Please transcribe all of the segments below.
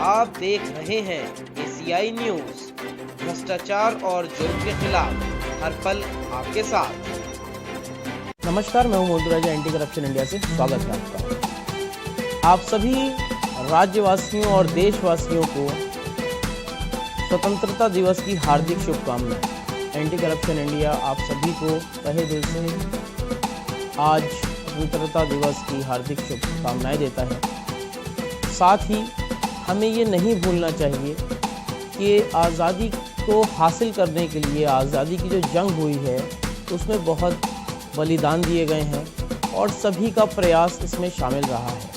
आप देख रहे हैं एशियाई न्यूज। भ्रष्टाचार और जुर्म के खिलाफ हर पल आपके साथ। नमस्कार, मैं हूं मोदू राजा, एंटी करप्शन इंडिया से स्वागत है आपका। आप सभी राज्यवासियों और देशवासियों को स्वतंत्रता दिवस की हार्दिक शुभकामनाएं। एंटी करप्शन इंडिया आप सभी को तहे दिल से आज स्वतंत्रता दिवस की हार्दिक शुभकामनाएं देता है। साथ ही हमें ये नहीं भूलना चाहिए कि आज़ादी को हासिल करने के लिए आज़ादी की जो जंग हुई है उसमें बहुत बलिदान दिए गए हैं और सभी का प्रयास इसमें शामिल रहा है।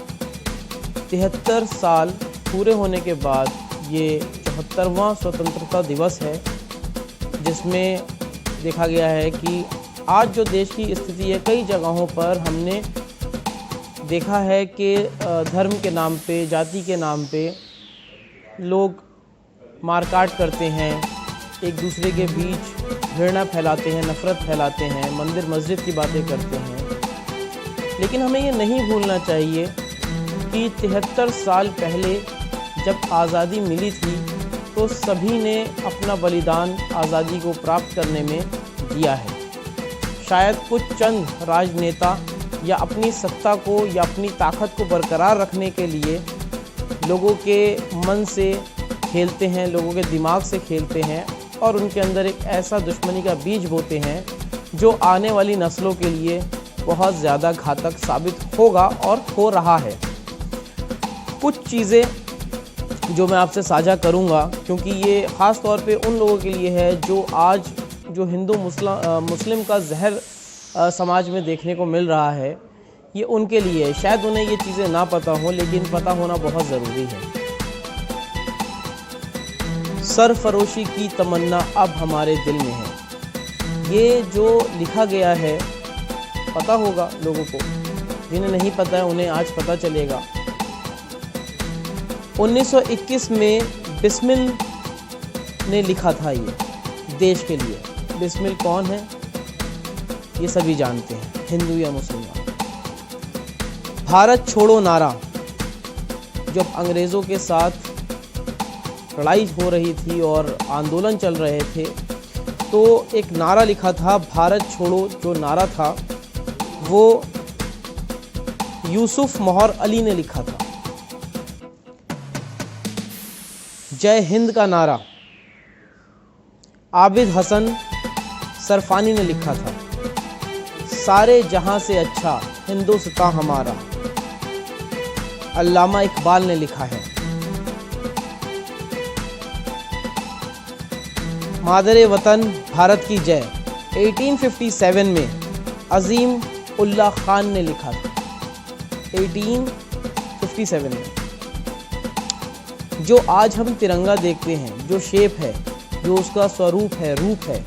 73 साल पूरे होने के बाद ये 74वां स्वतंत्रता दिवस है, जिसमें देखा गया है कि आज जो देश की स्थिति है, कई जगहों पर हमने देखा है कि धर्म के नाम पे, जाति के नाम पे लोग मारकाट करते हैं, एक दूसरे के बीच घृणा फैलाते हैं, नफ़रत फैलाते हैं, मंदिर मस्जिद की बातें करते हैं। लेकिन हमें ये नहीं भूलना चाहिए कि 73 साल पहले जब आज़ादी मिली थी तो सभी ने अपना बलिदान आज़ादी को प्राप्त करने में दिया है। शायद कुछ चंद राजनेता या अपनी सत्ता को या अपनी ताकत को बरकरार रखने के लिए लोगों के मन से खेलते हैं, लोगों के दिमाग से खेलते हैं और उनके अंदर एक ऐसा दुश्मनी का बीज बोते हैं जो आने वाली नस्लों के लिए बहुत ज़्यादा घातक साबित होगा और हो रहा है। कुछ चीज़ें जो मैं आपसे साझा करूंगा, क्योंकि ये ख़ास तौर पे उन लोगों के लिए है जो आज जो हिंदू मुस्लिम का जहर समाज में देखने को मिल रहा है, ये उनके लिए है। शायद उन्हें ये चीज़ें ना पता हो, लेकिन पता होना बहुत ज़रूरी है। सरफरोशी की तमन्ना अब हमारे दिल में है। ये जो लिखा गया है पता होगा लोगों को, जिन्हें नहीं पता है उन्हें आज पता चलेगा। 1921 में बिस्मिल ने लिखा था ये देश के लिए। बिस्मिल कौन है ये सभी जानते हैं, हिंदू या मुसलमान। भारत छोड़ो नारा जब अंग्रेज़ों के साथ लड़ाई हो रही थी और आंदोलन चल रहे थे तो एक नारा लिखा था, भारत छोड़ो। जो नारा था वो यूसुफ मोहर अली ने लिखा था। जय हिंद का नारा आबिद हसन सरफानी ने लिखा था। सारे जहां से अच्छा हिंदुस्तान हमारा अल्लामा इकबाल ने लिखा है। मादरे वतन भारत की जय 1857 में अजीम उल्लाह खान ने लिखा था। 1857 में जो आज हम तिरंगा देखते हैं, जो शेप है, जो उसका स्वरूप है, रूप है,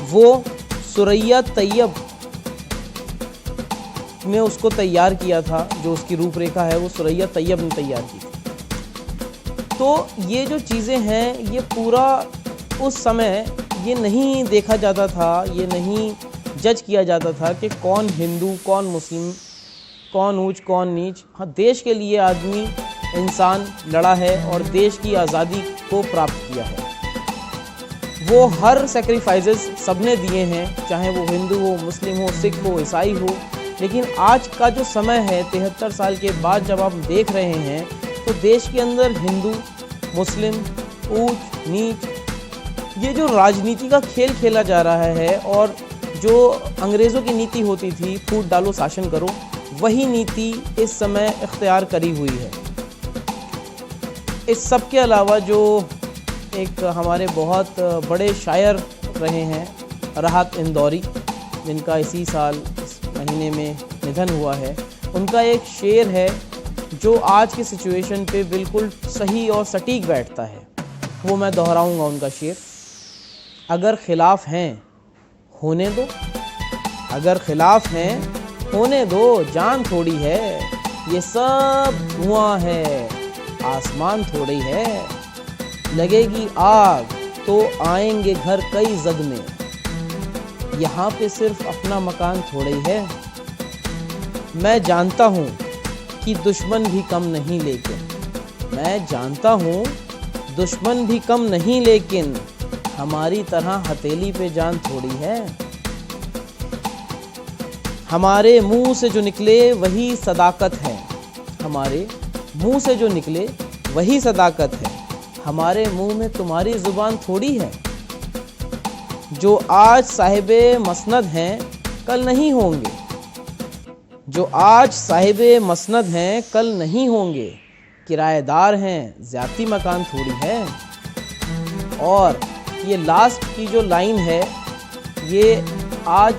वो सुरैया तैयब ने उसको तैयार किया था। जो उसकी रूपरेखा है वो सुरैया तैयब ने तैयार की थी। तो ये जो चीज़ें हैं, ये पूरा उस समय ये नहीं देखा जाता था, ये नहीं जज किया जाता था कि कौन हिंदू, कौन मुस्लिम, कौन ऊंच, कौन नीच। हाँ, देश के लिए आदमी, इंसान लड़ा है और देश की आज़ादी को प्राप्त किया है। वो हर सेक्रीफाइसेस सबने दिए हैं, चाहे वो हिंदू हो, मुस्लिम हो, सिख हो, ईसाई हो। लेकिन आज का जो समय है, 73 साल के बाद जब आप देख रहे हैं तो देश के अंदर हिंदू, मुस्लिम, ऊंच नीच, ये जो राजनीति का खेल खेला जा रहा है और जो अंग्रेज़ों की नीति होती थी, फूट डालो शासन करो, वही नीति इस समय इख्तियार करी हुई है। इस सब के अलावा जो एक हमारे बहुत बड़े शायर रहे हैं, राहत इंदौरी, जिनका इसी साल इस महीने में निधन हुआ है, उनका एक शेर है जो आज की सिचुएशन पे बिल्कुल सही और सटीक बैठता है। वो मैं दोहराऊंगा उनका शेर। अगर खिलाफ हैं होने दो, अगर खिलाफ हैं होने दो, जान थोड़ी है, ये सब धुआं है, आसमान थोड़ी है, लगेगी आग तो आएंगे घर कई जद में, यहाँ पे सिर्फ अपना मकान थोड़ी है। मैं जानता हूँ कि दुश्मन भी कम नहीं, लेकिन मैं जानता हूँ दुश्मन भी कम नहीं, लेकिन हमारी तरह हथेली पे जान थोड़ी है। हमारे मुंह से जो निकले वही सदाकत है, हमारे मुंह से जो निकले वही सदाकत है। हमारे मुंह में तुम्हारी जुबान थोड़ी है। जो आज साहिबे मसनद हैं कल नहीं होंगे, जो आज साहिबे मसनद हैं कल नहीं होंगे। किराएदार हैं, ज़्यादती मकान थोड़ी है। और ये लास्ट की जो लाइन है, ये आज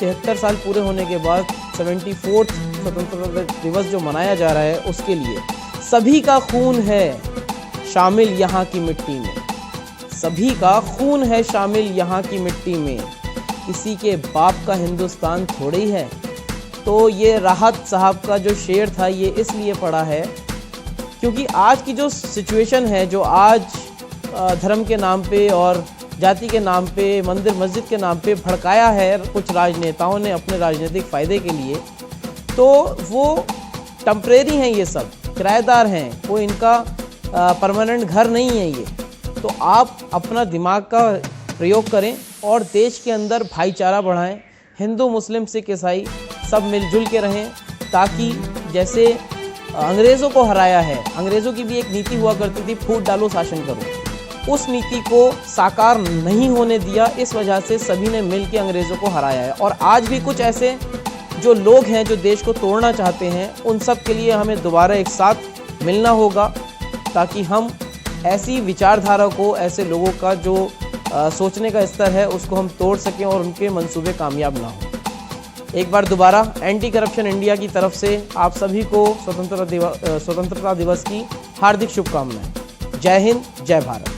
73 साल पूरे होने के बाद 74वां स्वतंत्रता दिवस जो मनाया जा रहा है, उसके लिए सभी का खून है शामिल यहाँ की मिट्टी में, सभी का खून है शामिल यहाँ की मिट्टी में। किसी के बाप का हिंदुस्तान थोड़ी है। तो ये राहत साहब का जो शेर था, ये इसलिए पढ़ा है क्योंकि आज की जो सिचुएशन है, जो आज धर्म के नाम पे और जाति के नाम पे, मंदिर मस्जिद के नाम पे भड़काया है कुछ राजनेताओं ने अपने राजनीतिक फ़ायदे के लिए, तो वो टेम्परेरी हैं, ये सब किराएदार हैं, कोई इनका परमानेंट घर नहीं है ये। तो आप अपना दिमाग का प्रयोग करें और देश के अंदर भाईचारा बढ़ाएं। हिंदू, मुस्लिम, सिख, ईसाई सब मिलजुल के रहें, ताकि जैसे अंग्रेज़ों को हराया है, अंग्रेज़ों की भी एक नीति हुआ करती थी, फूट डालो शासन करो, उस नीति को साकार नहीं होने दिया। इस वजह से सभी ने मिल के अंग्रेज़ों को हराया है। और आज भी कुछ ऐसे जो लोग हैं जो देश को तोड़ना चाहते हैं, उन सब के लिए हमें दोबारा एक साथ मिलना होगा, ताकि हम ऐसी विचारधारा को, ऐसे लोगों का जो सोचने का स्तर है, उसको हम तोड़ सकें और उनके मंसूबे कामयाब ना हो। एक बार दोबारा एंटी करप्शन इंडिया की तरफ से आप सभी को स्वतंत्रता दिवस की हार्दिक शुभकामनाएं। जय हिंद, जय भारत।